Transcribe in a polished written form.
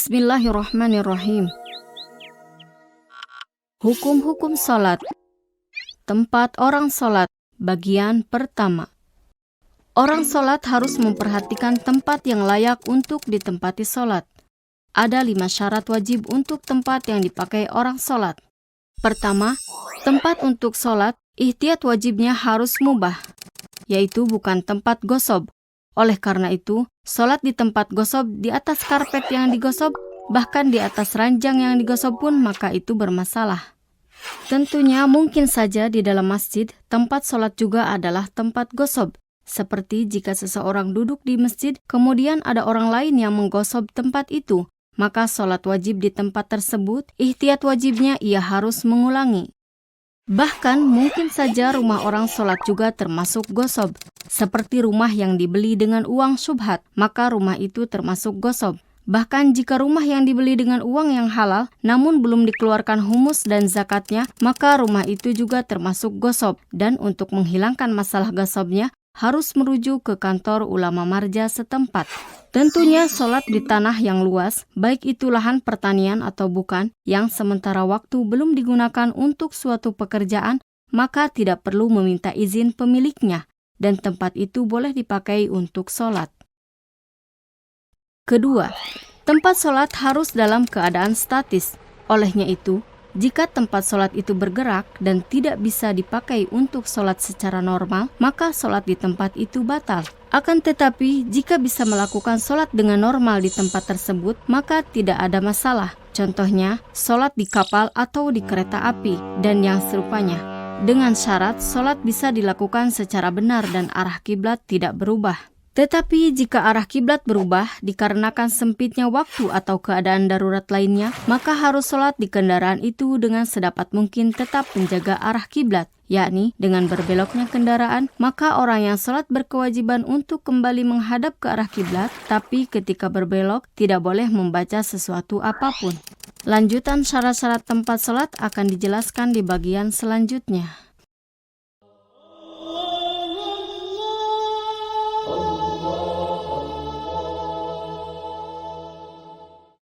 Bismillahirrahmanirrahim. Hukum-hukum salat. Tempat orang salat. Bagian pertama. Orang salat harus memperhatikan tempat yang layak untuk ditempati salat. Ada 5 syarat wajib untuk tempat yang dipakai orang salat. Pertama, tempat untuk salat, ihtiyat wajibnya harus mubah, yaitu bukan tempat gosok. Oleh karena itu, salat di tempat gosok, di atas karpet yang digosok, bahkan di atas ranjang yang digosok pun maka itu bermasalah. Tentunya mungkin saja di dalam masjid, tempat salat juga adalah tempat gosok. Seperti jika seseorang duduk di masjid, kemudian ada orang lain yang menggosok tempat itu, maka salat wajib di tempat tersebut, ihtiyat wajibnya ia harus mengulangi. Bahkan mungkin saja rumah orang salat juga termasuk gosok. Seperti rumah yang dibeli dengan uang syubhat, maka rumah itu termasuk gosok. Bahkan jika rumah yang dibeli dengan uang yang halal, namun belum dikeluarkan humus dan zakatnya, maka rumah itu juga termasuk gosok. Dan untuk menghilangkan masalah gosoknya, harus merujuk ke kantor ulama marja setempat. Tentunya salat di tanah yang luas, baik itu lahan pertanian atau bukan, yang sementara waktu belum digunakan untuk suatu pekerjaan, maka tidak perlu meminta izin pemiliknya, dan tempat itu boleh dipakai untuk salat. Kedua, tempat salat harus dalam keadaan statis. Olehnya itu, jika tempat salat itu bergerak dan tidak bisa dipakai untuk salat secara normal, maka salat di tempat itu batal. Akan tetapi, jika bisa melakukan salat dengan normal di tempat tersebut, maka tidak ada masalah. Contohnya, salat di kapal atau di kereta api, dan yang serupanya. Dengan syarat, salat bisa dilakukan secara benar dan arah kiblat tidak berubah. Tetapi jika arah kiblat berubah dikarenakan sempitnya waktu atau keadaan darurat lainnya, maka harus salat di kendaraan itu dengan sedapat mungkin tetap menjaga arah kiblat, yakni dengan berbeloknya kendaraan, maka orang yang salat berkewajiban untuk kembali menghadap ke arah kiblat, tapi ketika berbelok tidak boleh membaca sesuatu apapun. Lanjutan syarat-syarat tempat salat akan dijelaskan di bagian selanjutnya.